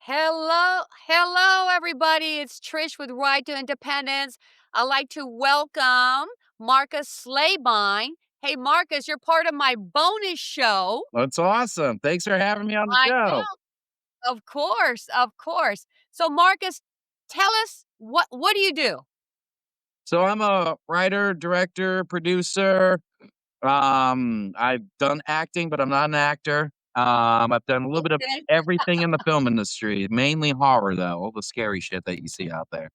Hello, everybody. It's Trish with Right to Independence. I'd like to welcome Marcus Slabine. Hey, Marcus, you're part of my bonus show. That's awesome. Thanks for having me on the I show. know, of course, of course. So, Marcus, tell us what do you do? So I'm a writer, director, producer. I've done acting, but I'm not an actor. I've done a little bit of Okay. everything in the film industry, mainly horror though, all the scary shit that you see out there.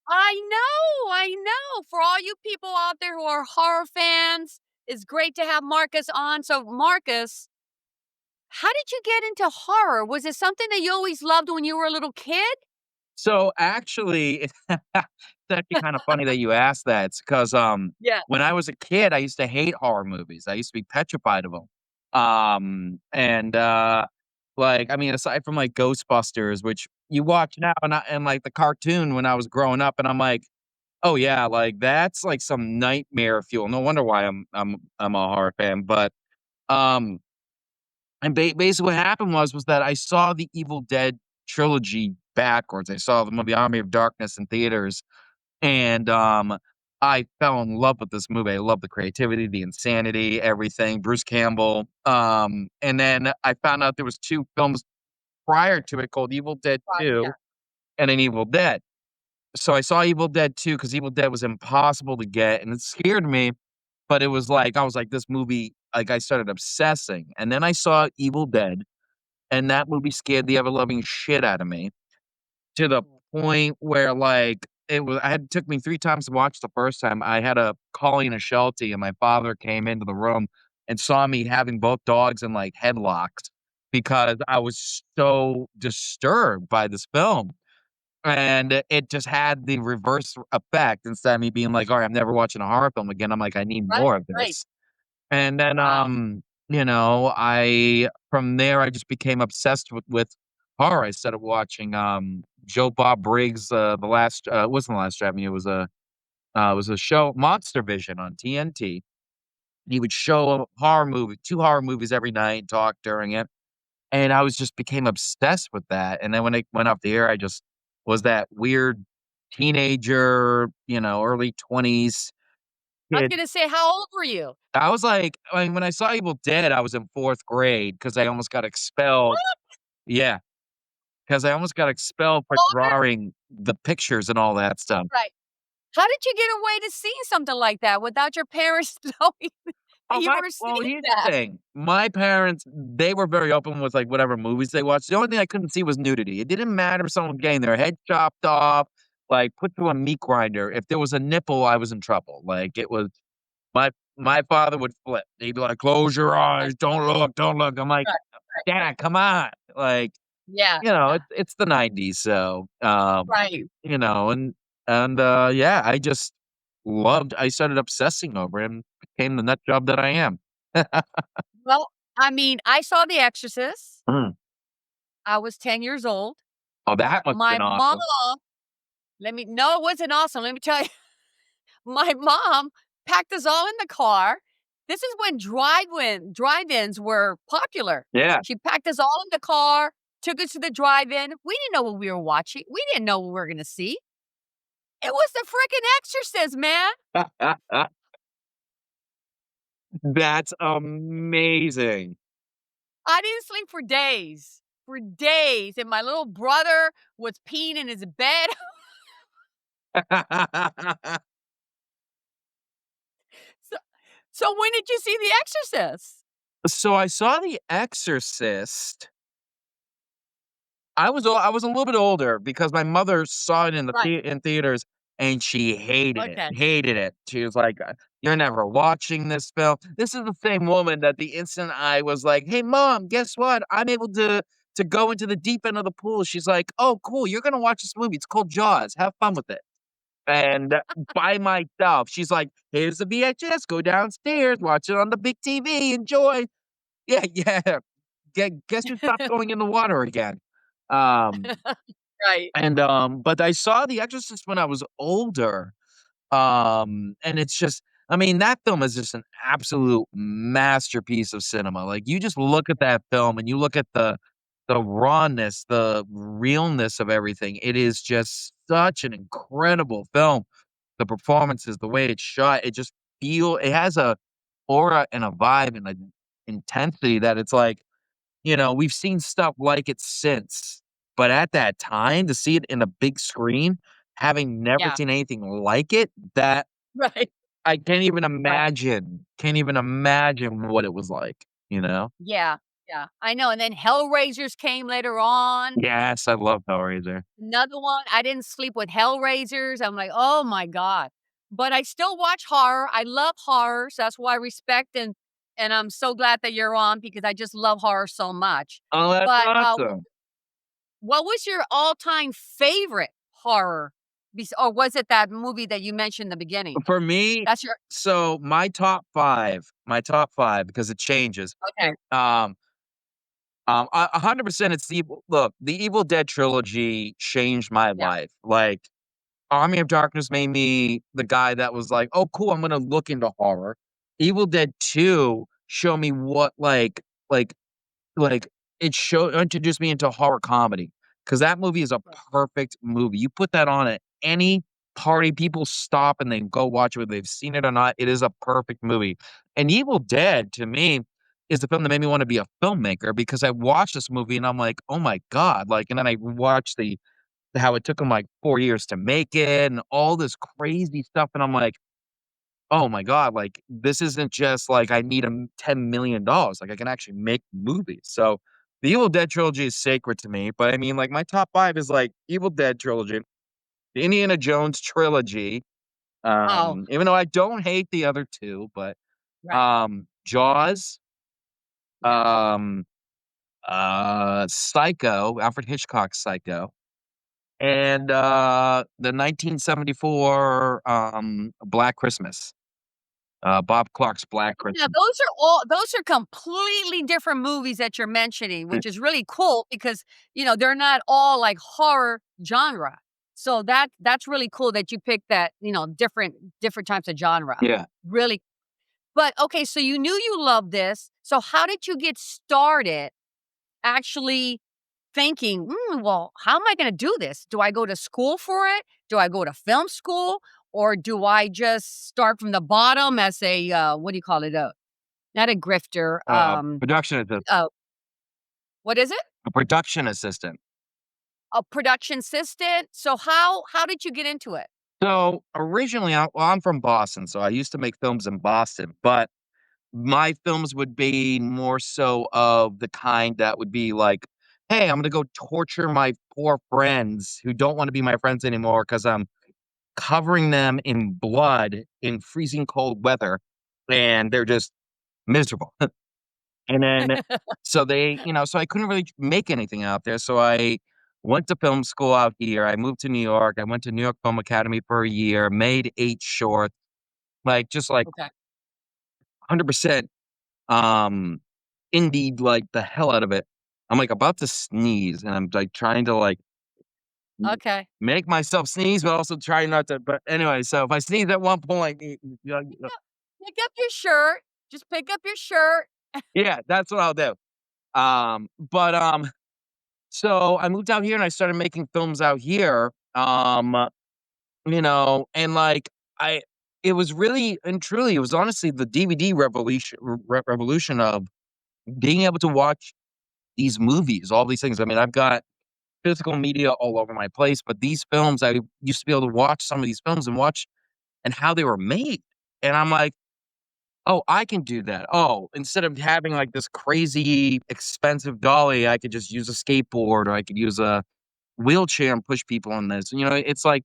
I know. For all you people out there who are horror fans, it's great to have Marcus on. So, Marcus, how did you get into horror? Was it something that you always loved when you were a little kid? So actually, it's actually kind of funny that you asked that. It's because Yeah. when I was a kid, I used to hate horror movies. I used to be petrified of them. Like, I mean, aside from like Ghostbusters, which you watch now, and like the cartoon when I was growing up, and I'm like, oh yeah, like that's like some nightmare fuel. No wonder why I'm a horror fan. But um, and basically what happened was that I saw the Evil Dead trilogy backwards. I saw the movie Army of Darkness in theaters, and, I fell in love with this movie. I love the creativity, the insanity, everything, Bruce Campbell, and then I found out there was 2 films prior to it called Evil Dead Right, yeah. 2 and an Evil Dead. So I saw Evil Dead 2 because Evil Dead was impossible to get, and it scared me, but it was like I was like, "This movie," like, I started obsessing, and then I saw Evil Dead, and that movie scared the ever-loving shit out of me, to the Mm. point where, like, it took me 3 times to watch the first time. I had a calling a Sheltie, and my father came into the room and saw me having both dogs in, like, headlocks because I was so disturbed by this film, and it just had the reverse effect. Instead of me being like, "Alright, I'm never watching a horror film again," I'm like, "I need Right, more of right. this." And then, Wow. I from there, I just became obsessed with horror. I started watching, Joe Bob Briggs, it wasn't The Last Dragon, it was a show, Monster Vision on TNT. He would show a horror movie 2 horror movies every night and talk during it, and I was just became obsessed with that, and then when it went off the air, I just was that weird teenager, early 20s I was kid. gonna say, how old were you? I was like, when I saw Evil Dead, I was in 4th grade because I almost got expelled. What? Yeah, because I almost got expelled for Older? drawing the pictures and all that stuff. Right. How did you get away to seeing something like that without your parents knowing that Oh, you my were well, seeing here's the that? thing. My parents, they were very open with, like, whatever movies they watched. The only thing I couldn't see was nudity. It didn't matter if someone was getting their head chopped off, like, put through a meat grinder. If there was a nipple, I was in trouble. Like, it was my father would flip. He'd be like, "Close your Right, eyes. Don't look. Don't look." I'm like, right, right. "Dad, come on." Like, Yeah, yeah. it's the '90s, so, Right. you know, and, yeah, I started obsessing over it and became the nut job that I am. Well, I mean, I saw The Exorcist. Mm. I was 10 years old. Oh, that must have My been mom awesome. no, it wasn't awesome, let me tell you. My mom packed us all in the car. This is when drive-ins were popular. Yeah. She packed us all in the car, took us to the drive-in. We didn't know what we were watching. We didn't know what we were gonna see. It was the frickin' Exorcist, man. That's amazing. I didn't sleep for days, and my little brother was peeing in his bed. So so when did you see The Exorcist? So I saw The Exorcist. I was a little bit older because my mother saw it Right, in theaters, and she okay. hated it. She was like, "You're never watching this film." This is the same woman that the instant I was like, "Hey, mom, guess what? I'm able to go into the deep end of the pool." She's like, "Oh, cool. You're gonna watch this movie. It's called Jaws. Have fun with it." And by myself, she's like, "Here's the VHS. Go downstairs, watch it on the big TV. Enjoy." Yeah, yeah. Guess who stopped going in the water again? Um, Right. but I saw The Exorcist when I was older, and it's just I mean, that film is just an absolute masterpiece of cinema. Like, you just look at that film and you look at the rawness, the realness of everything. It is just such an incredible film. The performances, the way it's shot, it has a aura and a vibe and an intensity that it's like, we've seen stuff like it since, but at that time, to see it in a big screen, having never Yeah. seen anything like it, that Right. I Right. can't even imagine what it was like, you know? Yeah. Yeah. I know, and then Hellraisers came later on. Yes, I love Hellraiser. Another one, I didn't sleep with Hellraisers. I'm like, "Oh my god." But I still watch horror. I love horror, so that's why I respect and I'm so glad that you're on because I just love horror so much. Oh, that's But, awesome. what was your all-time favorite horror? Or was it that movie that you mentioned in the beginning? For me, That's your so my top 5, because it changes. okay, Um, 100% it's the Evil Dead trilogy changed my yeah, life. Like, Army of Darkness made me the guy that was like, "Oh, cool, I'm gonna look into horror." Evil Dead 2 showed me what, like like, it showed introduced me into horror comedy, because that movie is a right, perfect movie. You put that on at any party, people stop and they go watch it, whether they've seen it or not. It is a perfect movie. And Evil Dead, to me, is the film that made me wanna be a filmmaker, because I watched this movie and I'm like, "Oh my god," and then I watched how it took them like 4 years to make it and all this crazy stuff, and I'm like, "Oh my god, this isn't just like I need $10,000,000, like, I can actually make movies." So, the Evil Dead trilogy is sacred to me, but I mean, like, my top 5 is, like, Evil Dead trilogy, the Indiana Jones trilogy, oh, even though I don't hate the other 2, but, right, Jaws, yeah. um, Psycho, Alfred Hitchcock's Psycho, and, the 1974, Black Christmas, Bob Clark's Black Now Christmas. those are completely different movies that you're mentioning, which is really cool because, they're not all like horror genre. So that's really cool that you picked that, different types of genre. Yeah. Really. But okay, so you knew you loved this. So how did you get started actually thinking, well, how am I gonna do this? Do I go to school for it? Do I go to film school? Or do I just start from the bottom as a, what do you call it? Not a grifter, Production assistant. uh, what is it? A production assistant. A production assistant? So how did you get into it? So, originally, I'm from Boston, so I used to make films in Boston, but my films would be more so of the kind that would be like, "Hey, I'm gonna go torture my poor friends who don't wanna be my friends anymore because 'cause I'm covering them in blood in freezing cold weather, and they're just miserable." And then so I couldn't really make anything out there, so I went to film school out here, I moved to New York, I went to New York Film Academy for a year, made 8 shorts, just like Okay, 100%, um, indeed, like, the hell out of it. I'm, like, about to sneeze, and I'm, like, trying to, m okay. make myself sneeze, but also try not to, but anyway, so if I sneeze at one point, Pick up pick up your shirt. Just pick up your shirt. yeah, that's what I'll do. But, so I moved out here and I started making films out here, and I it was really and truly, it was honestly the DVD revolution of being able to watch these movies, all these things. I mean, I've got physical media all over my place, but these films, I used to be able to watch some of these films and watch and how they were made. And I'm like, "Oh, I can do that. Oh, instead of having like this crazy expensive dolly, I could just use a skateboard or I could use a wheelchair and push people on this." It's like,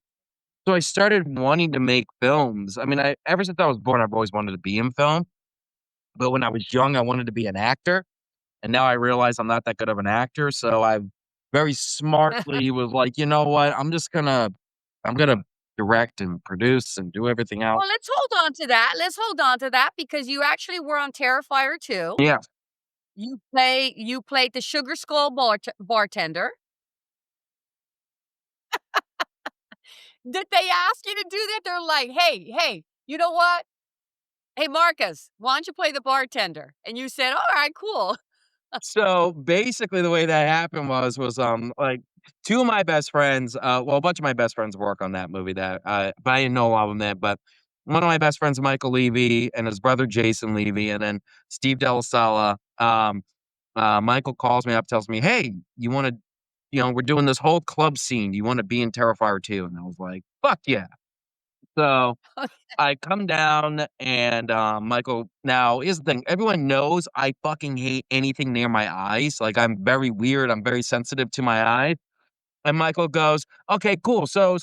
so I started wanting to make films. I mean, I ever since I was born, I've always wanted to be in film. But when I was young, I wanted to be an actor. And now I realize I'm not that good of an actor. So I very smartly was like, you know what? I'm gonna direct and produce and do everything else. Well, let's hold on to that. Let's hold on to that because you actually were on Terrifier too. Yeah. You played the Sugar Skull bartender. Did they ask you to do that? They're like, "Hey, hey, you know what? Hey, Marcus, why don't you play the bartender?" And you said, "All right, cool." So, basically, the way that happened was, like, 2 of my best friends, well, a bunch of my best friends work on that movie that, but I didn't know all of them then, but one of my best friends, Michael Levy, and his brother, Jason Levy, and then Steve Della Sala, Michael calls me up, tells me, "Hey, we're doing this whole club scene. Do you wanna be in Terrifier 2?" And I was like, "Fuck yeah." So I come down and, Michael now, here's the thing, everyone knows I fucking hate anything near my eyes, like, I'm very weird, I'm very sensitive to my eyes, and Michael goes, "Okay, cool, so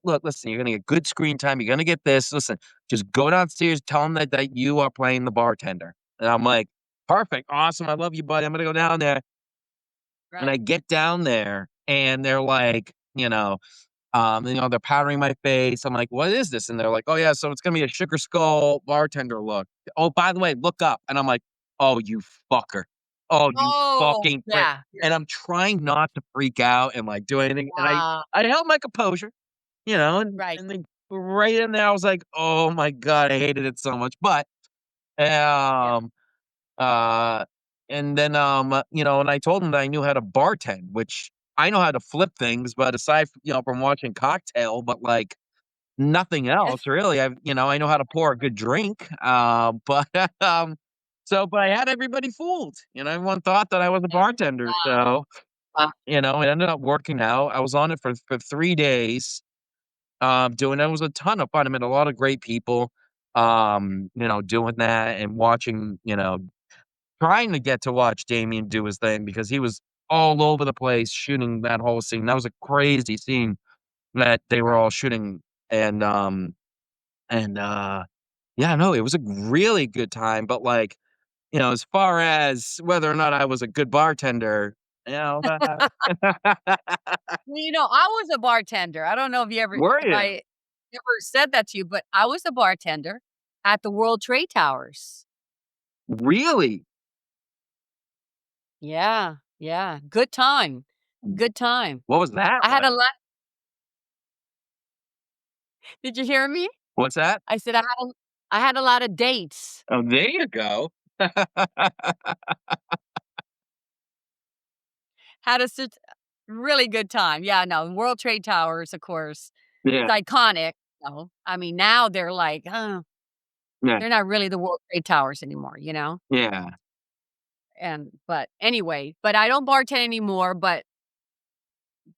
look, listen, you're gonna get good screen time, you're gonna get this, listen, just go downstairs, tell him that you are playing the bartender." And I'm like, "Perfect, awesome, I love you, buddy, I'm gonna go down there." And I Right. get down there, and they're like, they're powdering my face. I'm like, "What is this?" And they're like, "Oh, yeah, so it's gonna be a sugar skull bartender look. Oh, by the way, look up." And I'm like, "Oh, you fucker. Oh, you Oh, fucking prick." yeah. And I'm trying not to freak out and, like, do anything, and Wow. I held my composure, and Right. and then right in there, I was like, "Oh my god, I hated it so much." But, Yeah. um uh, and then, and I told him that I knew how to bartend, which I know how to flip things, but aside from watching Cocktail, but, like, nothing Yeah. else really. I know how to pour a good drink, but, but I had everybody fooled, everyone thought that I was a bartender, so, Wow. it ended up working out. I was on it for 3 days, doing it. It was a ton of fun. I met a lot of great people, doing that and watching, trying to get to watch Damien do his thing because he was all over the place shooting that whole scene. That was a crazy scene that they were Right. all shooting, and, yeah, no, it was a really good time, but, like, as far as whether or not I was a good bartender, you know, uh Well, I was a bartender. I don't know Were if you? I ever said that to you, but I was a bartender at the World Trade Towers. Really? Yeah, yeah. Good time. Good time. What was that I had like? a lot Did you hear me? What's that? I said I had a lot of dates. Oh, there you go. Had a such really good time. Yeah, no, World Trade Towers, of course, Yeah, it's iconic, I mean, now they're like, yeah, they're not really the World Trade Towers anymore, you know? yeah. And but anyway, but I don't bartend anymore, but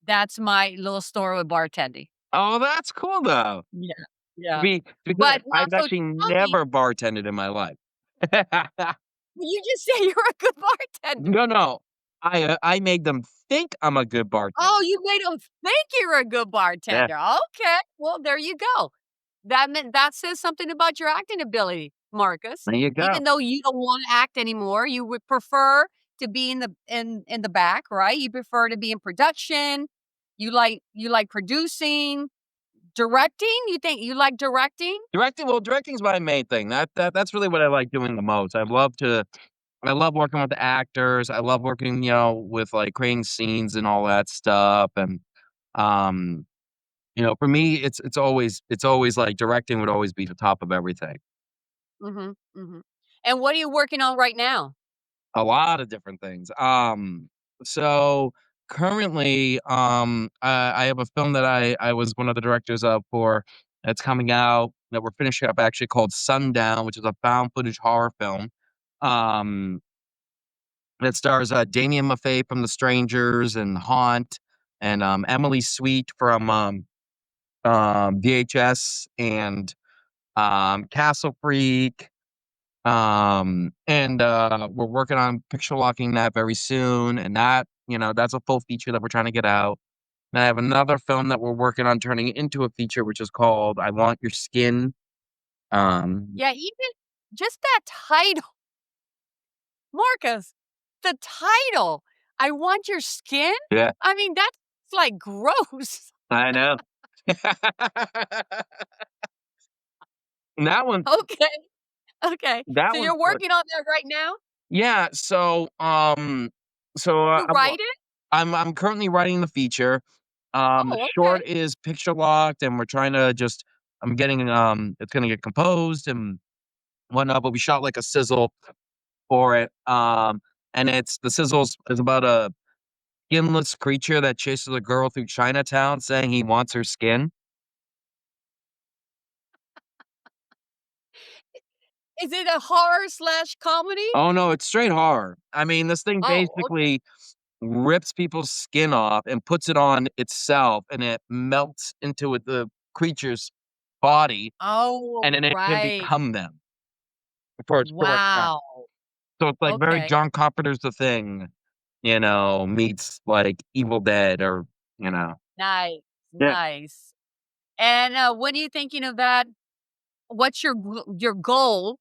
that's my little story with bartending. Oh, that's cool, though. Yeah, yeah. To be clear, But now I've so actually tell me, never bartended in my life. you just say you're a good bartender. No, no. I made them think I'm a good bartender. Oh, you made them think you're a good Yeah, bartender. Okay, well, there you go. That says something about your acting ability, Marcus. there you go. Even though you don't wanna act anymore, you would prefer to be in the back, right? You prefer to be in production. You like producing, directing? You think you like directing? Directing's my main thing. That's really what I like doing the most. I love working with the actors. I love working, with, like, creating scenes and all that stuff, and, um, for me, it's always, like, directing would always be the top of everything. Mhm, mhm. And what are you working on right now? A lot of different things. So currently, I have a film that I was one of the directors of for that's coming out that we're finishing up actually called Sundown, which is a found footage horror film. Um, that stars Damien Maffei from The Strangers and Haunt, and Emily Sweet from VHS and Castle Freak. We're working on picture locking that very soon, and that's a full feature that we're trying to get out. And I have another film that we're working on turning into a feature, which is called I Want Your Skin. Um, Yeah, even just that title, Marcus, the title, "I Want Your Skin?" yeah, I mean, that's, like, gross. I know. And that one, Okay, okay. that So one's you're good. working on that right now Yeah, to write it? I'm currently writing the feature. The Oh, okay. short is picture locked, and we're trying to just I'm getting it's gonna get composed and whatnot, but we shot like a sizzle for it. and it's the sizzles is about a skinless creature that chases a girl through Chinatown saying he wants her skin. Is it a horror/comedy? Oh, no, it's straight horror. I mean, this thing Oh, okay. basically rips people's skin off and puts it on itself, and it melts into the creature's body, and Oh, then it can right. become them for a short time. Wow. So it's like very Okay. John Carpenter's The Thing, meets like Evil Dead or, you know. Nice, Yeah. nice. And, when are you thinking of that? What's your goal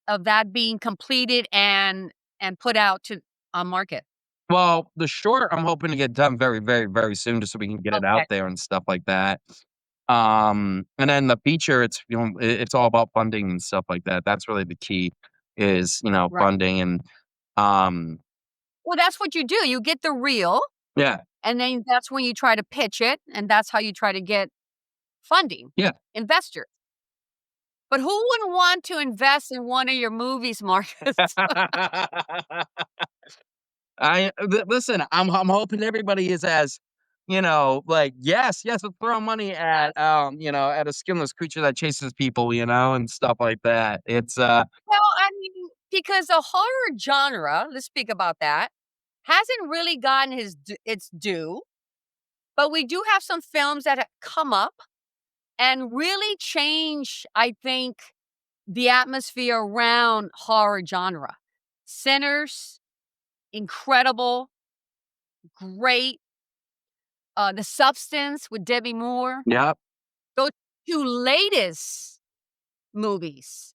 of that being completed and put out to on market? Well, the short, I'm hoping to get done very, very, very soon just so we can get it Okay, out there and stuff like that. And then the feature, it's all about funding and stuff like that. That's really the key is, right. funding and, um, Well, that's what you do. You get the reel, yeah, and then that's when you try to pitch it, and that's how you try to get funding, yeah. investors. But who wouldn't want to invest in one of your movies, Marcus? Listen, I'm hoping everybody is as, like, yes, yes, let's throw money at, Yes. at a skinless creature that chases people, and stuff like that. It's, Well, I mean, because the horror genre, let's speak about that, hasn't really gotten its due, but we do have some films that have come up and really change, I think, the atmosphere around horror genre. Sinners, incredible, great. The Substance with Debbie Moore. yep. Those 2 latest movies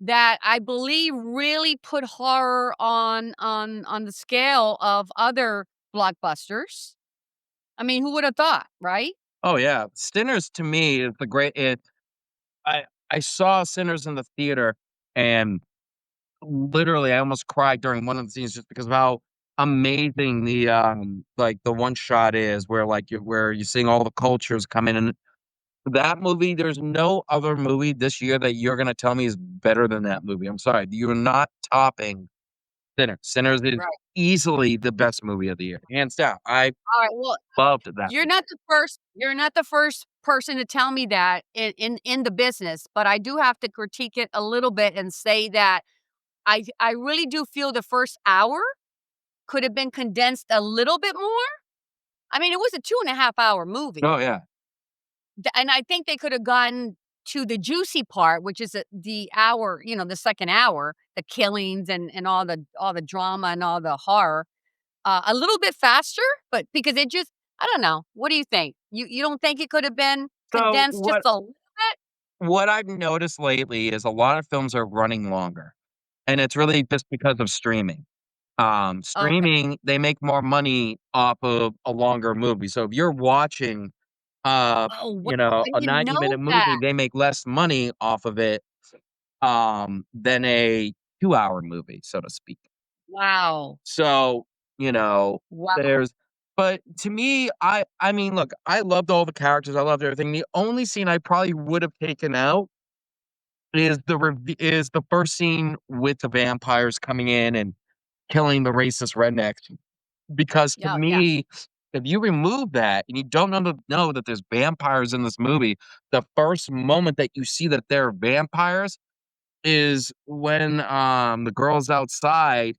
that I believe really put horror on the scale of other blockbusters. I mean, who would have thought, right? Oh, yeah. Sinners to me is the great it I saw Sinners in the theater, and literally, I almost cried during one of the scenes just because of how amazing the one shot is where, like, you're seeing all the cultures come in, and that movie, there's no other movie this year that you're gonna tell me is better than that movie. I'm sorry, you're not topping Sinners. Sinners is Right. easily the best movie of the year, hands down. I Alright, well, loved that movie. you're not the first person to tell me that in the business, but I do have to critique it a little bit and say that I really do feel the first hour could have been condensed a little bit more. I mean, it was a 2.5-hour movie, Oh, yeah. and I think they could have gotten to the juicy part, which is the hour, the second hour, the killings and all the drama and all the horror, a little bit faster, but because it just I don't know. What do you think? You don't think it could have been So, condensed just a little bit? what I've noticed lately is a lot of films are running longer, and it's really just because of streaming. Okay. Streaming, they make more money off of a longer movie. So if you're watching, Oh, wow, I a didn't know 90-minute movie, that. they make less money off of it, than a 2-hour movie, so to speak. Wow. So, you know, Wow. there's but to me, I mean, look, I loved all the characters, I loved everything. The only scene I probably would have taken out is the first scene with the vampires coming in and killing the racist rednecks. Because to Yeah, yeah. me, if you remove that and you don't know that there's vampires in this movie, the first moment that you see that they're vampires is when, the girl's outside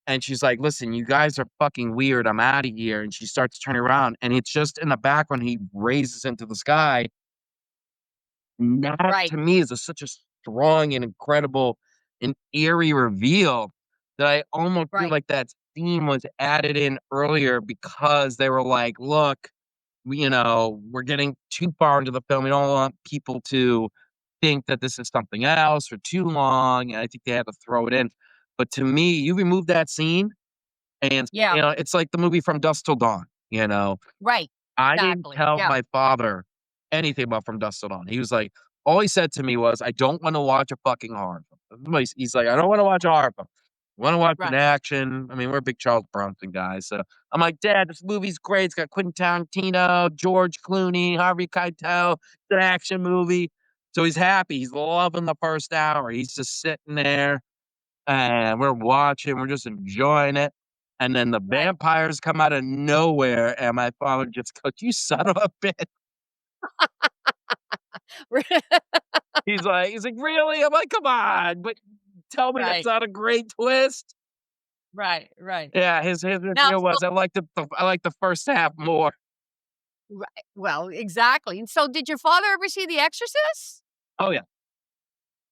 and she's like, "Listen, you guys are fucking weird. I'm outta here." And she starts turning around, and it's just in the background, he raises into the sky. That Right, to me is such a strong and incredible and eerie reveal that I almost feel right. like that theme was added in earlier because they were like, "Look, we're getting too far into the film. We don't want people to think that this is something else or too long." And I think they had to throw it in. But to me, you remove that scene and, Yeah, it's like the movie From Dusk Till Dawn, you know? right. I didn't Exactly. tell Yeah, my father anything about From Dusk Till Dawn. He was like all he said to me was, "I don't wanna watch a fucking horror film." He's like, "I don't wanna watch a horror film. I wanna watch an right. action." I mean, we're big Charles Bronson guys, so I'm like, "Dad, this movie's great. It's got Quentin Tarantino, George Clooney, Harvey Keitel. It's an action movie." So he's happy. He's loving the first hour. He's just sitting there, and we're watching, we're just enjoying it, and then the Right. vampires come out of nowhere, and my father just goes, "You son of a bitch." He's like, "Really?" I'm like, "Come on, but tell me that's Right. not a great twist." Right. Right. Yeah, his Now review so was, I liked the first half more." right, well, exactly, and so did your father ever see The Exorcist? Oh, yeah.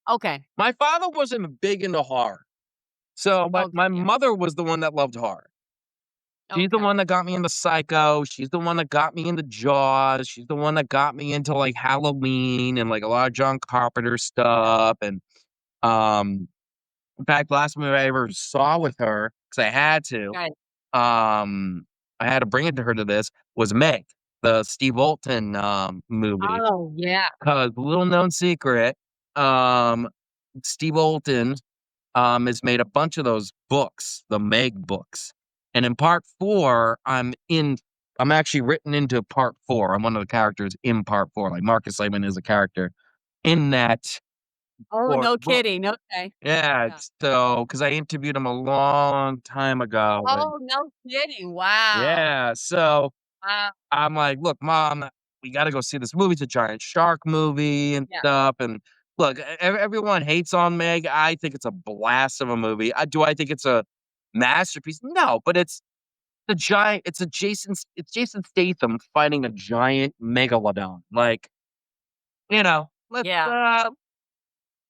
Okay. My father wasn't big into horror, so Okay, my yeah. mother was the one that loved horror. She's the Okay. one that got me into Psycho, she's the one that got me into Jaws, she's the one that got me into, like, Halloween and, like, a lot of John Carpenter Yeah. stuff, and, um, in fact, last movie I ever saw with her, because Right. um, I had to bring it to her to this, was Meg, the Steve Olton, movie. Oh, yeah. 'Cause little known secret, um, Steve Olton, has made a bunch of those books, the Meg books, and in part 4, I'm actually written into part 4. I'm one of the characters in part 4, like, Marcus Slabine is a character in that Oh, 4th no book. kidding, okay. Yeah, Yeah. so, because I interviewed him a long time ago, and Oh, no kidding, wow. yeah, so Wow. I'm like, "Look, mom, we gotta go see this movie. It's a giant shark movie and Yeah. stuff." And look, everyone hates on Meg. I think it's a blast of a movie. Do I think it's a masterpiece? No, but it's a giant. It's Jason Statham fighting a giant megalodon. Like, let's Yeah.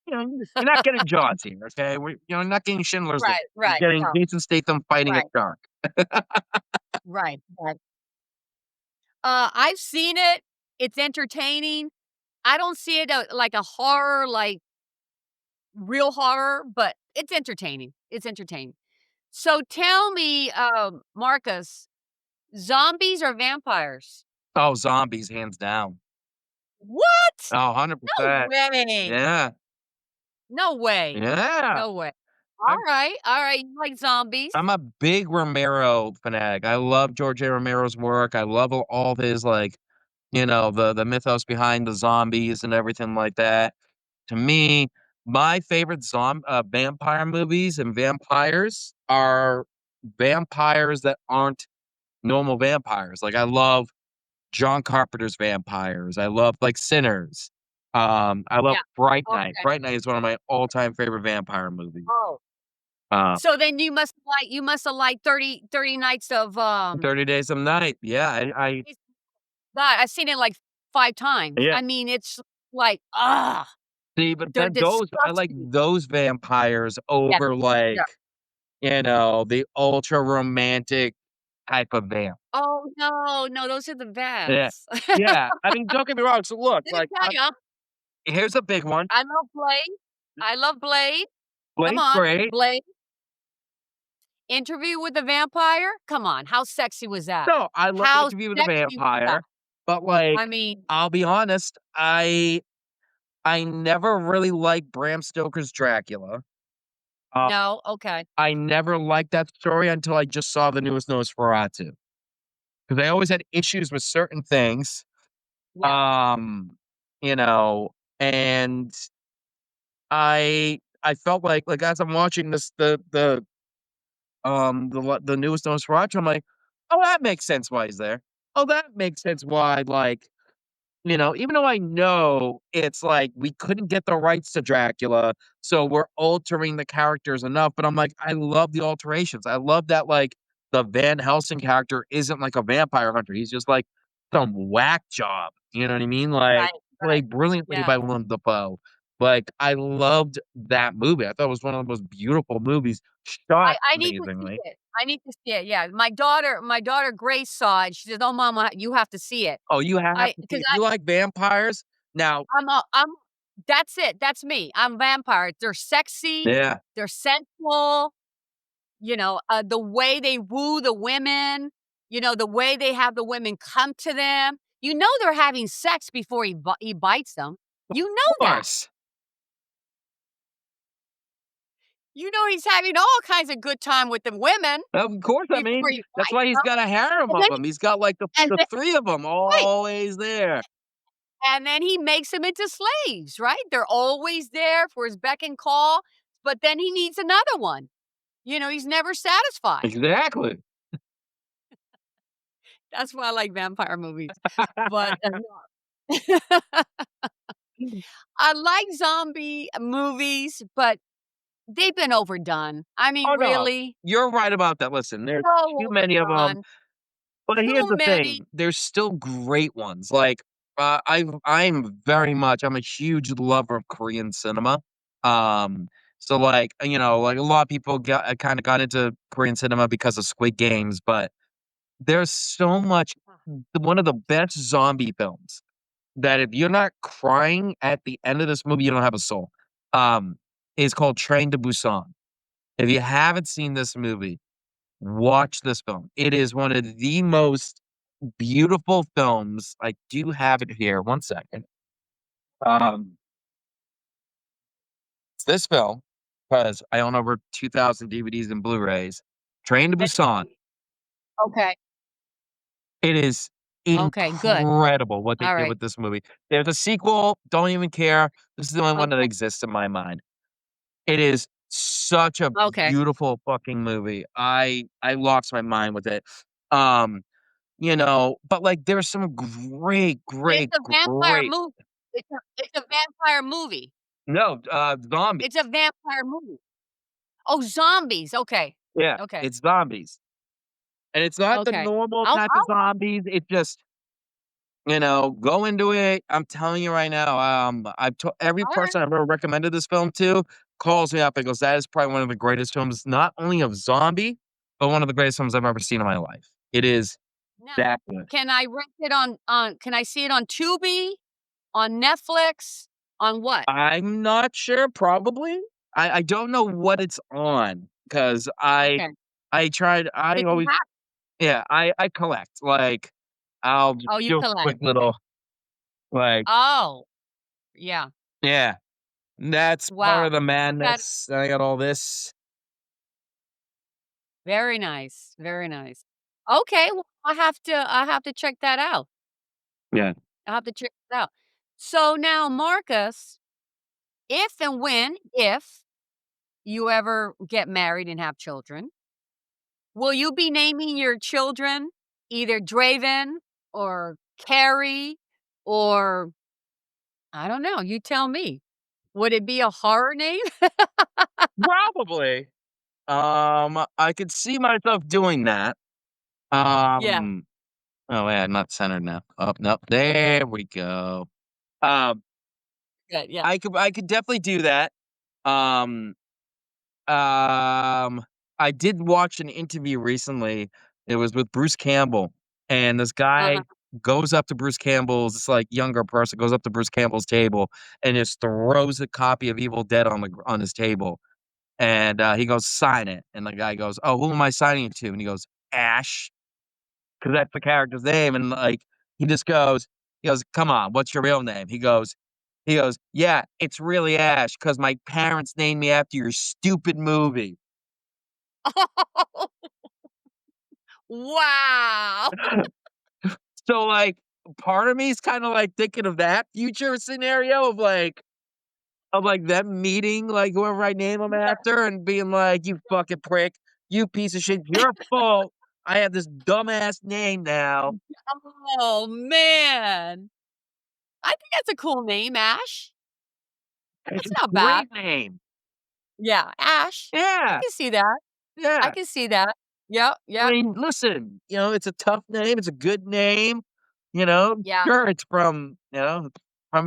you're not getting Jaws here, okay? You're not getting Schindler's List. Right, You're right, getting no, Jason Statham fighting a right, shark. right, right. I've seen it, it's entertaining. I don't see it, like a horror, like, real horror, but it's entertaining, it's entertaining. So tell me, Marcus, zombies or vampires? Oh, zombies, hands down. What? Oh, No 100%. way. Yeah. No way. Yeah. No way. I'm All right, you like zombies. I'm a big Romero fanatic. I love George A. Romero's work. I love all of his, like, the mythos behind the zombies and everything like that. To me, my favorite vampire movies and vampires are vampires that aren't normal vampires. Like, I love John Carpenter's vampires. I love, like, Sinners. I love Yeah. Fright Night. Okay. Fright Night is one of my all-time favorite vampire movies. Oh. Uh So then you must have liked 30 nights of, 30 Days of Night. Yeah, I It's God, I've seen it like 5 times. yeah. I mean, it's like, ah, See, but they're then I like disgusting. those vampires Yeah, over, yeah. like, the ultra romantic type of vamp. Oh, no, no, those are the Yeah. best. Yeah, I mean, don't get me wrong, so look, Let me like, tell ya, here's a big one. I love Blade. I love Blade. Come Blade's on, great. Blade. Interview with the Vampire? Come on, how sexy was that? No, I love How Interview with the sexy was that? Vampire, but, I like, mean, I'll be honest, I never really liked Bram Stoker's Dracula. Uh, no, okay. I never liked that story until I just saw the newest Nosferatu, because I always had issues with certain things. Yeah, Um, you know, and I felt like as I'm watching this the newest Nosferatu, I'm like, "Oh, that makes sense why he's there. Oh, that makes sense why, like," even though I know it's like we couldn't get the rights to Dracula, so we're altering the characters enough, but I'm like, I love the alterations. I love that, like, the Van Helsing character isn't like a vampire hunter. He's just like some whack job. You know what I mean? Like, right, right. played brilliantly Yeah. by Willem Dafoe. Like, I loved that movie. I thought it was one of the most beautiful movies, shot I need to see amazingly. it. I need to see it, yeah. My daughter Grace saw it. She says, "Oh, mama, you have to see it." Oh, you have I to see because if you like vampires. Now, I'm that's it, that's me. I'm vampire. They're sexy, yeah. they're sensual, the way they woo the women, the way they have the women come to them. You know they're having sex before he bites them. You Of know that. course. You know he's having all kinds of good time with the women Of course, I before mean, he that's bites why he's them, got a harem and of then them. He's got, like, and the then 3 of them right. always there. And then he makes them into slaves, right? They're always there for his beck and call. but then he needs another one. He's never satisfied. Exactly. That's why I like vampire movies. But, I like zombie movies, but they've been overdone. I mean, Oh, no. really? You're right about that. Listen, there's So too many of them. overdone. But here's Too the many. thing, there's still great ones, like, I'm a huge lover of Korean cinema, so, like, like, a lot of people kinda got into Korean cinema because of Squid Games, but there's so much one of the best zombie films that if you're not crying at the end of this movie, you don't have a soul, um, is called Train to Busan. If you haven't seen this movie, watch this film. It is one of the most beautiful films. I do have it here. One second. Um, it's this film because I own over 2,000 DVDs and Blu-rays. Train to Busan. Okay. It is Okay, good. incredible what they did Alright. with this movie. There's a sequel, don't even care. This is the only one that Okay. exists in my mind. It is such a Okay. beautiful fucking movie. I lost my mind with it. Um, but, like, there's some great, But it's great, a vampire great movie. It's a vampire movie. no, It's a zombies. vampire movie. Oh, zombies. Okay. Yeah, Okay. it's zombies, and it's not the Okay. normal I'll type of I'll zombies, it just go into it. I'm telling you right now, I've to every alright. person I've ever recommended this film to calls me up and goes, "That is probably one of the greatest films, not only of zombie, but one of the greatest films I've ever seen in my life." It is Now, that good. can I rent it on can I see it on Tubi, on Netflix, on what? I'm not sure, probably. I don't know what it's on because Okay. I Did you always have yeah, I collect, like, I'll just Oh, you do a collect. quick little, like Oh, yeah. yeah, that's part Wow. of the That madness. I got all this. very nice, very nice. Okay, well, I have to check that out. Yeah. I'll have to check it out. So now, Marcus, if you ever get married and have children, will you be naming your children either Draven or Carrie or I don't know, you tell me. Would it be a horror name? Probably. I could see myself doing that. Yeah, Um, oh, yeah, I'm not centered now. Oh, no, there we go. Um, good, yeah. I could definitely do that. Um I did watch an interview recently. It was with Bruce Campbell, and this Uh-huh. guy goes up to Bruce Campbell's this, like, younger person goes up to Bruce Campbell's table and just throws a copy of Evil Dead on his table, and, he goes, "Sign it," and the guy goes, "Oh, who am I signing it to?" And he goes, "Ash," 'cause that's the character's name, and, like, he goes, "Come on, what's your real name?" He goes, "Yeah, it's really Ash, 'cause my parents named me after your stupid movie." Wow. So, like, part of me is kinda, like, thinking of that future scenario of, like, them meeting, like, whoever I name them after and being like, "You fucking prick. You piece of shit. Your fault. I have this dumbass name now." Oh, man. I think that's a cool name, Ash. It's That's a not bad. great name. Yeah, Ash. I Yeah, can see that. I yeah. can see that. Yep, I yep, mean, listen, it's a tough name, it's a good name, yeah. sure, it's from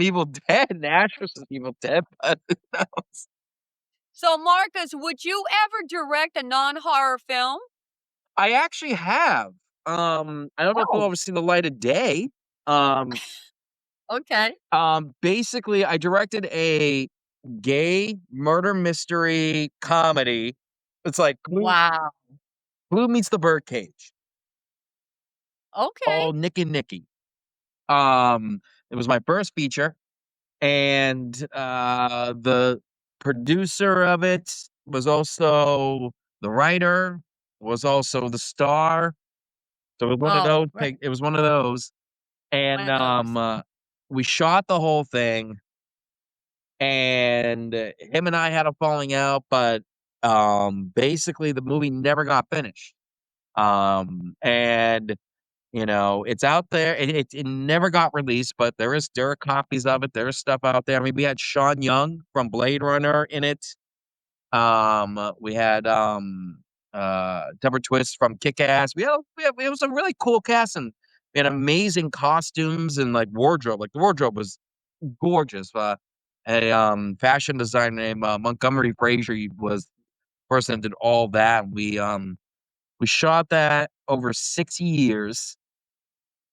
Evil Dead, Nash versus Evil Dead, but who knows? So, Marcus, would you ever direct a non-horror film? I actually have, I don't know if it'll Oh, ever see the light of day, um, okay. basically, I directed a gay murder mystery comedy. It's like Wow. Blue Meets the Birdcage, Okay. all Nick and Nicky. Um, it was my first feature. And, the producer of it was also the writer, was also the star. So it was one of Oh, those it was one of those, one and, of those. we shot the whole thing, and him and I had a falling out, but, basically the movie never got finished. And, it's out there, it never got released, but there are copies of it, there's stuff out there. I mean, we had Sean Young from Blade Runner in it. We had, Deborah Twist from Kick-Ass. We had it was a really cool cast, and we had amazing costumes and, like, wardrobe. Like, the wardrobe was gorgeous. Fashion designer named, Montgomery Frazier, he was the person that did all that. We shot that over 6 years,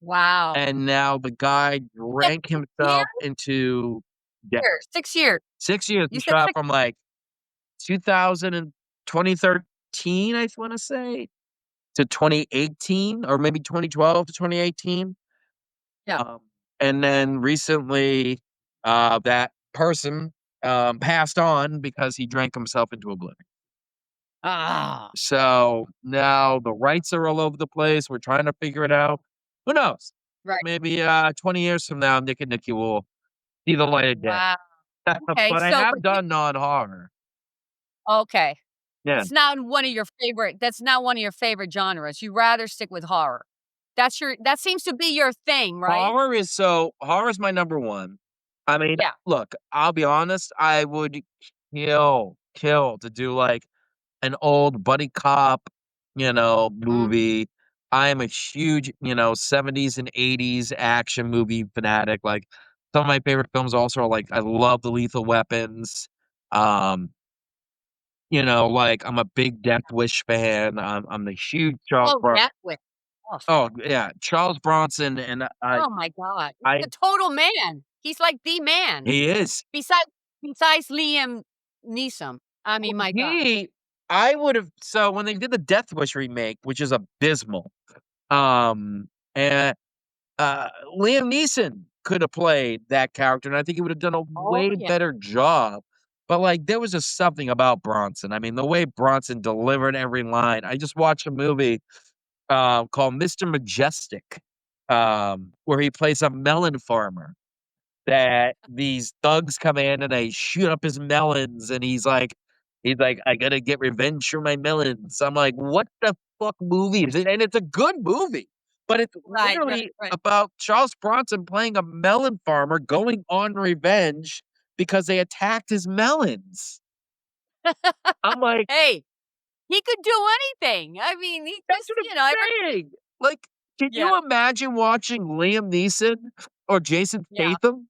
Wow. and now the guy You said drank 6 years? himself into death. 6 years. 6 years. You We said shot 6. from, like, 2000 and 2013, I wanna say, to 2018 or maybe 2012 to 2018. Yeah. Um, and then recently, that person, passed on because he drank himself into oblivion. Ah, So, now the rights are all over the place, we're trying to figure it out. Who knows? right. Maybe, 20 years from now, Nick and Nicky will see the light of day. Wow. Okay, But I so have but you done non-horror. okay. Yeah. It's not one of your favorite that's not one of your favorite genres. You rather stick with horror. That seems to be your thing, right? Horror is my number 1. I mean, Yeah. look, I'll be honest, I would kill to do, like, an old buddy cop, Mhm. movie. I am a huge, 70s and 80s action movie fanatic. Like, some of my favorite films also are, like, I love the Lethal Weapons. Um, like, I'm a big Death Wish fan. I'm the huge Charles Oh, Bron Death Wish. Oh, Oh, yeah, Charles Bronson, and oh my god. He's I the total man. He's like the man. he is. Besides besides Liam Neeson. I Well, mean, my god. I would've so when they did the Death Wish remake, which is abysmal, um, and, Liam Neeson could have played that character, and I think he would've done a Oh, way yeah. better job, but, like, there was just something about Bronson. I mean, the way Bronson delivered every line. I just watched a movie, called Mr. Majestic, where he plays a melon farmer that these thugs come in and they shoot up his melons, and he's like, "I gotta get revenge for my melons." I'm like, "What the fuck movie is it?" And it's a good movie, but it's Right, right, literally right. about Charles Bronson playing a melon farmer going on revenge because they attacked his melons. I'm like, Hey, he could do anything. I mean, he "That's just, what ever I'm saying!" Like, can yeah, you imagine watching Liam Neeson or Jason yeah. Statham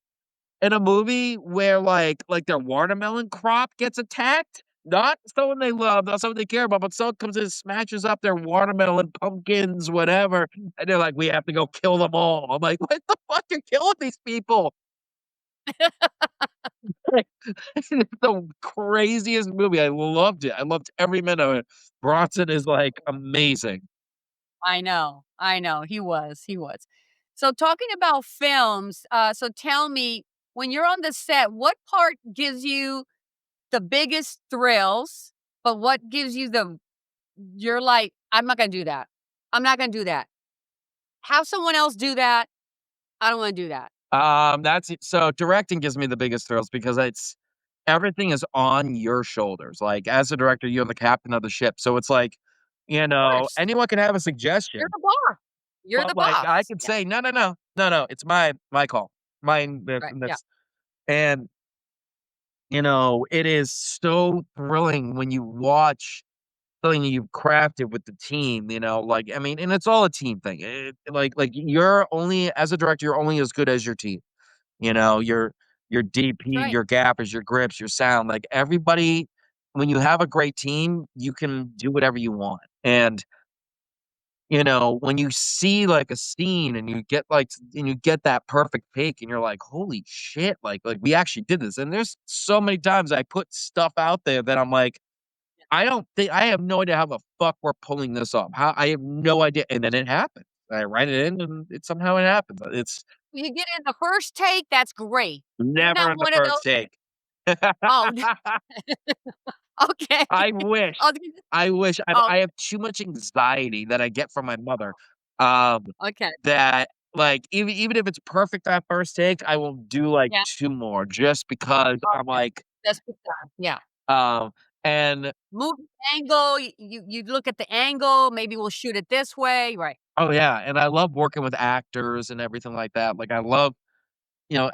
in a movie where, like, their watermelon crop gets attacked? Not someone they love, not someone they care about, but someone comes in and smashes up their watermelon, pumpkins, whatever, and they're like, "We have to go kill them all." I'm like, "What the fuck? You're killing these people." Like, it's the craziest movie. I loved it. I loved every minute of it. Bronson is, like, amazing. I know, I know. He was. So talking about films, so tell me, when you're on the set, what part gives you the biggest thrills, but what gives you the you're like, "I'm not gonna do that. I'm not gonna do that. Have someone else do that. I don't wanna do that." That's it. So directing gives me the biggest thrills because it's everything is on your shoulders. Like, as a director, you're the captain of the ship. So it's like, Of course. anyone can have a You're suggestion, the boss. You're the but, like, I boss. could Yeah, say, "No, no, no. No, no, it's my call. Mine, right, yeah. that's." And, it is so thrilling when you watch something that you've crafted with the team, like, I mean, and it's all a team thing. Like, you're only as a director, you're only as good as your team. Your DP, That's right. your gappers, your grips, your sound, like, everybody when you have a great team, you can do whatever you want, and, when you see, like, a scene and you get that perfect take and you're like, "Holy shit," we actually did this, and there's so many times I put stuff out there that I'm like, I have no idea how the fuck we're pulling this off. How I have no idea, and then it happens. I write it in and it happens. It's You get in the first take, that's great. You're never not on the one of those first take. oh, okay. I wish. Oh, I wish. I oh, I have too much anxiety that I get from my mother, um, okay. that Like, even if it's perfect that first take, I will do, like, Yeah. 2 more just because I'm Okay. like, That's good time. Yeah. um and Move the angle, you look at the angle, maybe we'll shoot it this way, right. oh, yeah, and I love working with actors and everything like that. Like, I love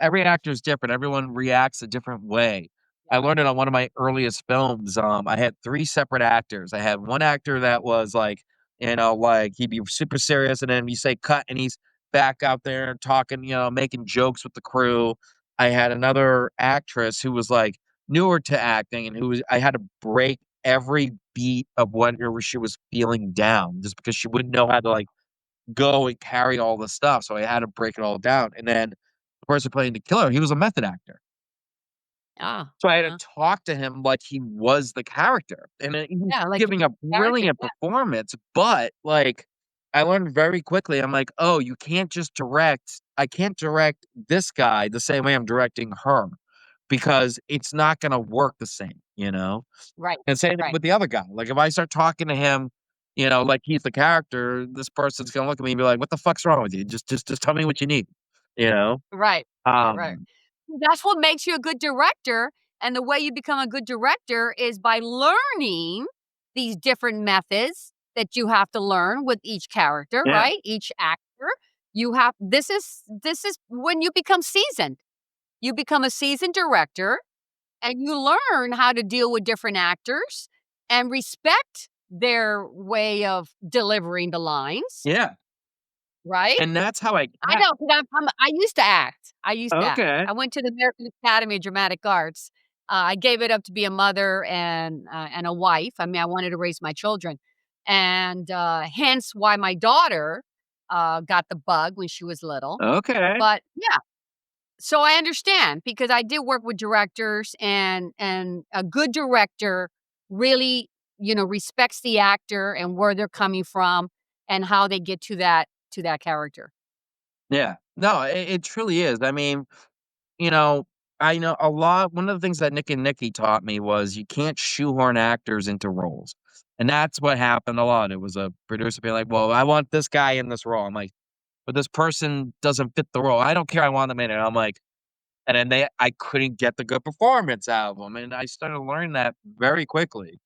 every actor is different. Everyone reacts a different way. I Yeah. learned it on one of my earliest films. I had 3 separate actors. I had one actor that was like, like he'd be super serious, and then you say cut, and he's back out there talking, making jokes with the crew. I had another actress who was like newer to acting, and I had to break every beat of whatever she was feeling down, just because she wouldn't know how to like go and carry all the stuff, so I had to break it all down, and then the person playing the killer, he was a method actor. Ah, So I had uh, to talk to him like he was the character, and then he was yeah, like giving a character, brilliant yeah, performance, but, like, I learned very quickly, I'm like, "Oh, you can't just direct I can't direct this guy the same way I'm directing her, because it's not gonna work the same," you know? right, And same thing right, with the other guy. Like, if I start talking to him, like he's the character, this person's gonna look at me and be like, "What the fuck's wrong with you? Just tell me what you need," you know? right, right. Um, That's what makes you a good director, and the way you become a good director is by learning these different methods that you have to learn with each character, yeah, right? Each actor. You have this is when you become seasoned. You become a seasoned director and you learn how to deal with different actors and respect their way of delivering the lines, yeah, right? and that's how I I act. know, 'cause I used to act. I used to act. Okay, I went to the American Academy of Dramatic Arts. I gave it up to be a mother and a wife. I mean, I wanted to raise my children, and, hence why my daughter, got the bug when she was little. okay, But, yeah, so I understand because I did work with directors and a good director really, respects the actor and where they're coming from and how they get to that character. yeah. No, it truly is. I mean, you know, I know a lot one of the things that Nick and Nicky taught me was you can't shoehorn actors into roles, and that's what happened a lot. It was a producer being like, "Well, I want this guy in this role." I'm like, "But this person doesn't fit the role. I don't care, I want them in it." I'm like and then I couldn't get the good performance out of them, and I started to learn that very quickly,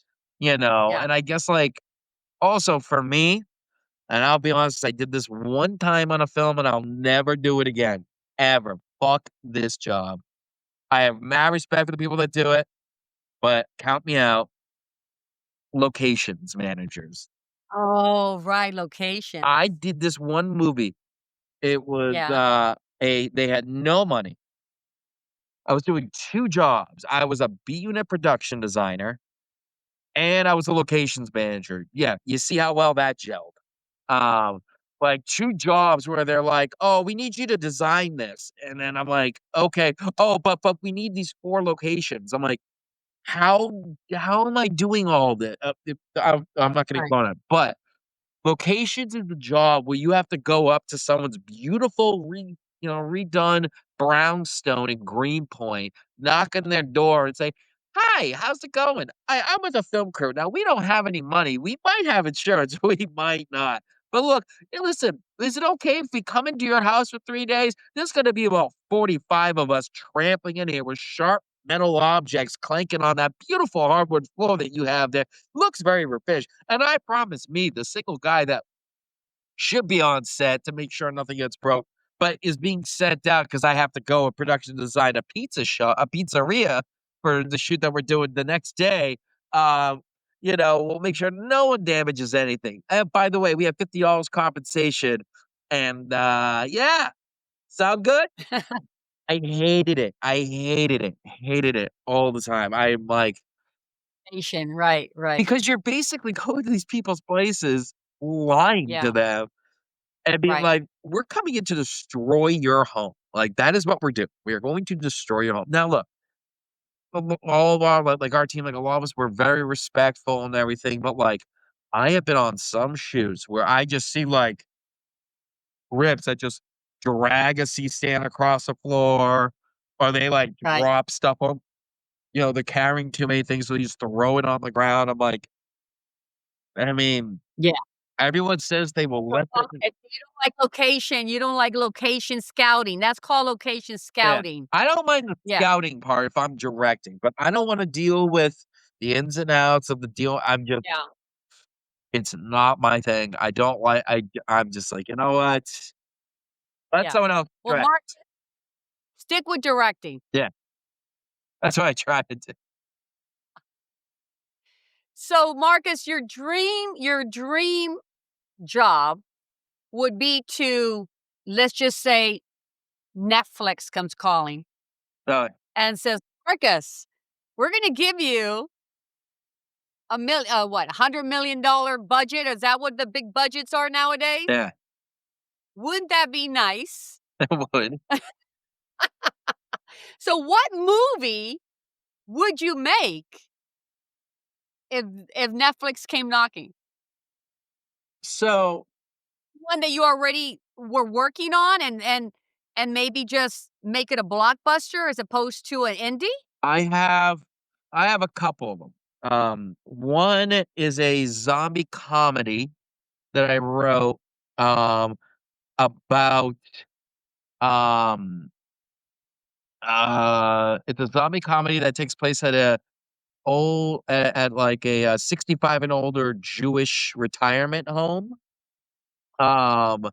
Yeah. and I guess, like, also for me, and I'll be honest, I did this one time on a film, and I'll never do it again, ever. Fuck this job. I have mad respect for the people that do it, but count me out. Locations managers. Oh, right, I locations. did this one movie. It was, Yeah. they had no money. I was doing 2 jobs. I was a B unit production designer, and I was a locations manager. Yeah, you see how well that gelled. Um, like 2 jobs where they're like, "Oh, we need you to design this." And then I'm like, "Okay. Oh, but we need these 4 locations." I'm like, "How am I doing all this?" If I'm not gonna Right. go on it, but locations is the job where you have to go up to someone's beautiful redone brownstone in Greenpoint, knock on their door and say, "Hi, how's it going? I'm with a film crew. Now we don't have any money. We might have insurance, we might not. But look, hey, listen, is it okay if we come into your house for 3 days? There's gonna be about 45 of us trampling in here with sharp metal objects clanking on that beautiful hardwood floor that you have there. Looks very rubbish. And I promise me, the single guy that should be on set to make sure nothing gets broke, but is being sent out because I have to go and production design a pizzeria for the shoot that we're doing the next day. Um, we'll make sure no one damages anything. And by the way, we have $50 compensation. And yeah, sound good? I hated it. I hated it. Hated it all the time. I'm like, Nation, right, right. because you're basically going to these people's places, lying to Yeah, them, and being right. like, "We're coming in to destroy your home." Like, that is what we're doing. We are going to destroy your home. Now look, all of our like, our team, like, a lot of us were very respectful and everything, but, like, I have been on some shoots where I just see, like, rips that just drag a C-stand across the floor, or they, like, Right. drop stuff on they're carrying too many things, so they just throw it on the ground. I'm like, I mean, Yeah. Everyone says they will So, listen. okay, so you don't like location scouting, that's called location Yeah. scouting. I don't mind the Yeah, scouting part if I'm directing, but I don't wanna deal with the ins and outs of the deal. yeah, It's not my thing. I don't like I'm just like, "You know what? Let yeah. someone else Well, direct." Mark, stick with directing. Yeah, that's what I try to do. So, Marcus, your dream job would be to, let's just say Netflix comes calling So, and says, "Marcus, we're gonna give you what, $100 million budget?" Is that what the big budgets are nowadays? yeah, Wouldn't that be nice? it would. So what movie would you make if Netflix came knocking? So, One that you already were working on and maybe just make it a blockbuster as opposed to an indie? I have I have a couple of them. One is a zombie comedy that I wrote, um, about, um, it's a zombie comedy that takes place at like a 65 and older Jewish retirement home, um,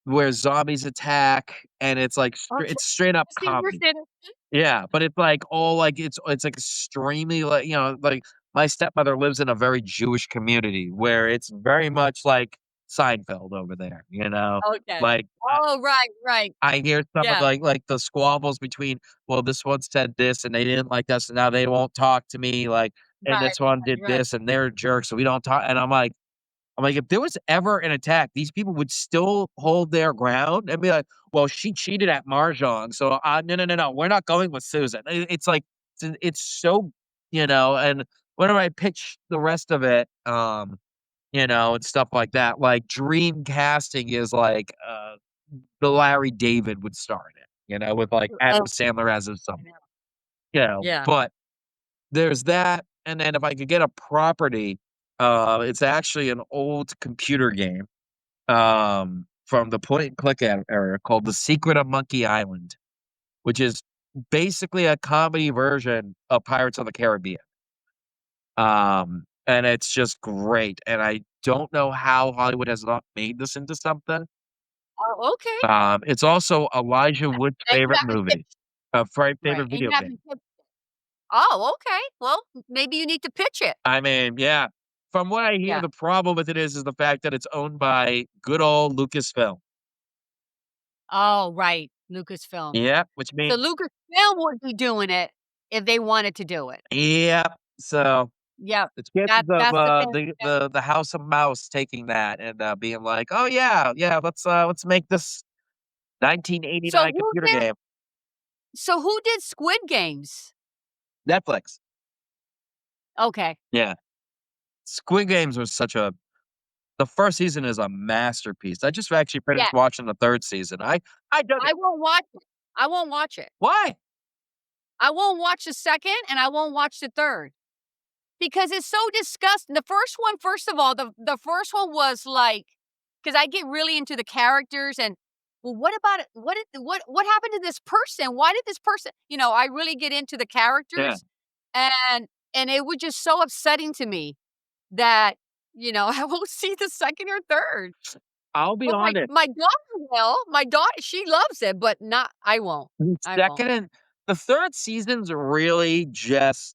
where zombies attack, and it's like Okay, it's straight up that's comedy. interesting. Yeah, but it's like all like it's like extremely like, like my stepmother lives in a very Jewish community where it's very much like Seinfeld over there, you know? Okay. Like Oh, right, right. I hear some of Yeah, like the squabbles between, well, this one said this and they didn't like that, so now they won't talk to me, like, and right, this one right, did right. this and they're jerks, so we don't talk. And I'm like, if there was ever an attack, these people would still hold their ground and be like, "Well, she cheated at mahjong, so, no, no, no, no, we're not going with Susan." It's like, it's so, and whenever I pitch the rest of it, and stuff like that, like, dream casting is like, the Larry David would star in it, with, like, Adam Oh, Sandler as his son, I know. Yeah. but there's that, and then if I could get a property, it's actually an old computer game, from the point and click era called The Secret of Monkey Island, which is basically a comedy version of Pirates of the Caribbean. And it's just great, and I don't know how Hollywood has not made this into something. Oh, okay. It's also Elijah Wood's And you favorite haven't movie, pitched right, favorite and you video game. haven't pitched Oh, okay. Well, maybe you need to pitch it. I mean, yeah. From what I hear, Yeah. the problem with it is the fact that it's owned by good old Lucasfilm. Oh, right, Lucasfilm. Yeah, which So means Lucasfilm would be doing it if they wanted to do it. yeah. So Yeah. the chances of, That's the thing. the House of Mouse taking that and, being like, "Oh, yeah, yeah, let's make this So 1989 who computer did game." Squid Games? Netflix. Okay. Yeah. Squid Games was such a the 1st season is a masterpiece. I just actually Yeah. finished watching the 3rd season. I dug I it. won't watch it. I won't watch it. Why? I won't watch the 2nd, and I won't watch the 3rd. Because it's so disgusting. The first one, first of all, the first one was like, because I get really into the characters and, well, what about it? What happened to this person? Why did this person, I really get into the Yeah. characters, and it was just so upsetting to me that, I won't see the 2nd or 3rd. I'll be But my honest. my daughter will. My daughter, she loves it, but not I won't. The I won't. 2nd and the 3rd season's really just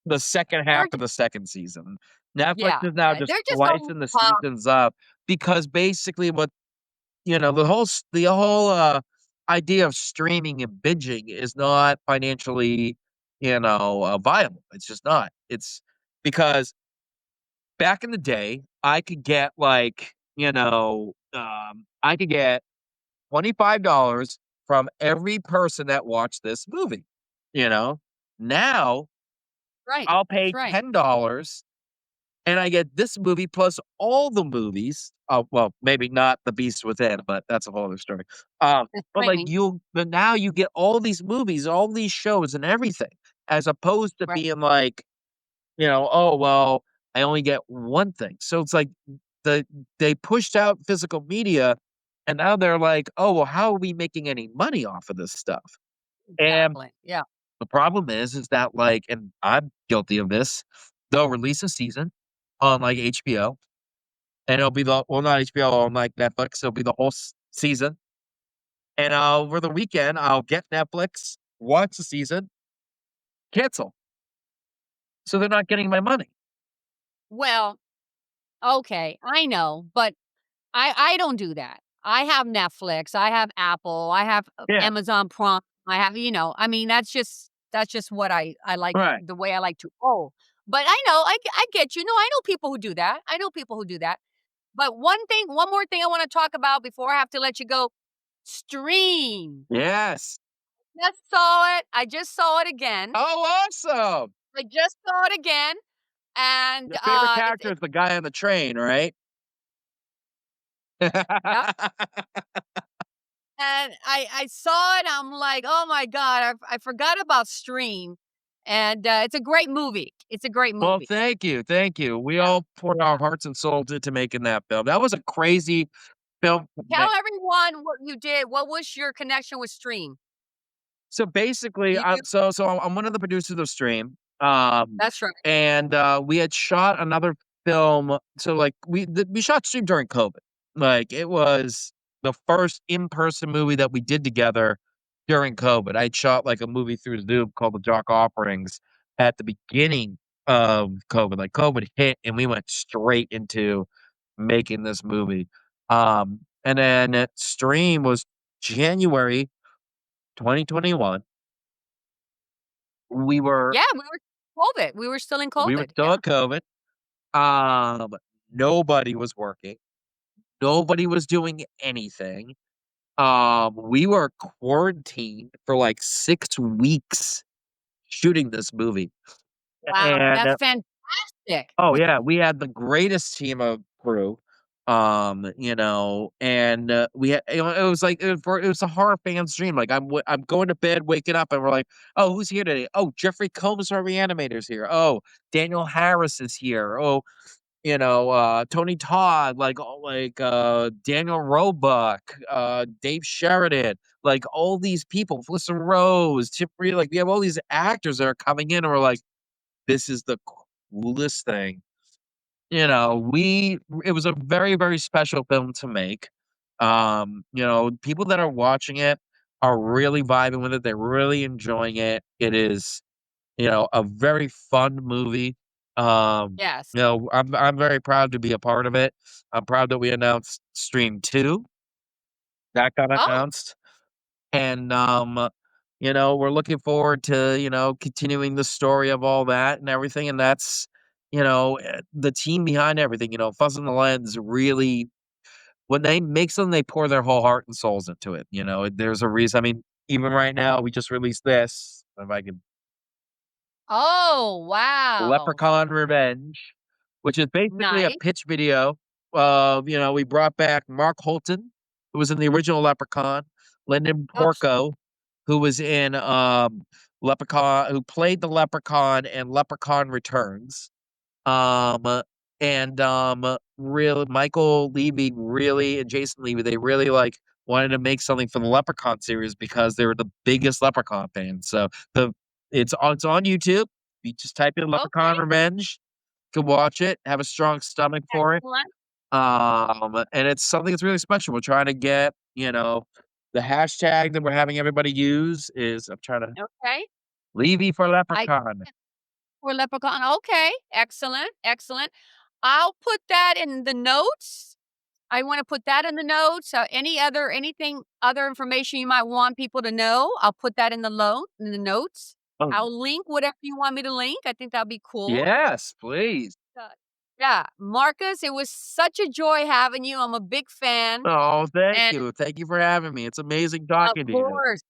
the second They're half of just the 2nd season. Netflix yeah, is now yeah, just they're just over slicing the the top. seasons up because basically the whole, idea of streaming and binging is not financially, viable. It's just not. It's because back in the day, I could get like, I could get $25 from every person that watched this movie, you know? Now, Right. I'll That's pay right. $10 and I get this movie plus all the movies. Oh, well, maybe not The Beast Within, but that's a whole other story. The But like streaming. but now you get all these movies, all these shows and everything, as opposed to Right. being like, oh, well, I only get one thing. So it's like the they pushed out physical media and now they're like, "Oh, well, how are we making any money off of this stuff?" And Exactly. Yeah. the problem is that, like, and I'm guilty of this, they'll release a season on, like, HBO, and it'll be the well, not HBO, on, like, Netflix, it'll be the whole season, and, over the weekend, I'll get Netflix, watch the season, cancel, so they're not getting my money. Well, okay, I know, but I don't do that. I have Netflix, I have Apple, I have, Yeah, Amazon Prime, I have I mean, that's just what I like right. the way I like to roll. But I know, I get you. No, I know people who do that. I know people who do that. But one more thing I wanna talk about before I have to let you go, Stream. Yes. Just saw it. I just saw it again. Oh, awesome! I just saw it again, and, Your favorite character it's is the guy on the train, right? yep. And I saw it, I'm like, "Oh my god, I forgot about Stream," and, it's a great movie. It's a great Well, movie. thank you, thank you. We Yeah, all poured our yeah. hearts and souls into making that film. That was a crazy film to Tell make. everyone what you did. What was your connection with Stream? So basically, You do I'm one of the producers of Stream, that's right. and, we had shot another film. So, like, we shot Stream during COVID. Like, it was the first in-person movie that we did together during COVID. I'd shot, like, a movie through Zoom called The Dark Offerings at the beginning of COVID. Like, COVID hit, and we went straight into making this movie. And then Stream was January 2021. We were Yeah, we were COVID. We were still in we were COVID. still Yeah. at COVID. Um, Nobody was working. Nobody was doing anything. We were quarantined for, like, 6 weeks shooting this movie, Wow, and that's fantastic. oh, yeah, we had the greatest team of crew, and, we had it was like it was a horror fan's dream. Like, I'm going to bed, waking up, and we're like, "Oh, who's here today? Oh, Jeffrey Combs, our Reanimator's here. Oh, Daniel Harris is here. Oh, Tony Todd, Daniel Roebuck, Dave Sheridan, like, all these people, Felissa Rose, Chip Reed, like, we have all these actors that are coming in, and we're like, "This is the coolest thing." We it was a very, very special film to make. People that are watching it are really vibing with it, they're really enjoying it. It is, a very fun movie. Yes. I'm very proud to be a part of it. I'm proud that we announced Stream 2. That got Oh, announced. And, we're looking forward to, continuing the story of all that and everything, and that's, the team behind everything, Fuzz and the Lens really when they make something, they pour their whole heart and souls into it, there's a reason. I mean, even right now, we just released this, if I can oh, wow. Leprechaun Revenge, which is basically a Nice. pitch video of, we brought back Mark Holton, who was in the original Leprechaun, Lyndon Oh, Porco, who was in, Leprechaun who played the Leprechaun in Leprechaun Returns. Um, really Michael Levy really and Jason Levy, they really, like, wanted to make something for the Leprechaun series because they were the biggest Leprechaun fans. So the it's on YouTube. You just type in okay. Leprechaun Revenge, you can watch it, have a strong stomach for it. Excellent. And it's something that's really special. We're trying to get, the hashtag that we're having everybody use is I'm trying to Okay. Levy for I Leprechaun. for Leprechaun. Okay. Excellent. Excellent. I'll put that in the notes. I wanna put that in the notes. Anything other information you might want people to know, I'll put that in the notes. Oh, I'll link whatever you want me to link. I think that'd be cool. yes, please. Uh, yeah, Marcus, it was such a joy having you. I'm a big fan, Oh, thank and you. Thank you for having me. It's amazing of talking to you. course,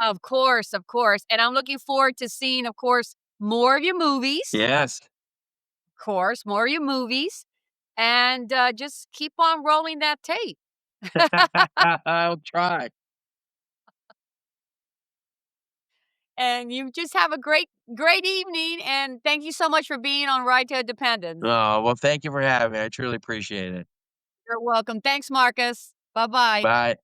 of course, of course, and I'm looking forward to seeing, of course, more of your movies. Yes. Of course, more of your movies, and, just keep on rolling that tape. I'll try. And you just have a great evening, and thank you so much for being on Ride to Independence. Oh, well, thank you for having me. I truly appreciate it. You're welcome. Thanks, Marcus. Bye-bye. Bye.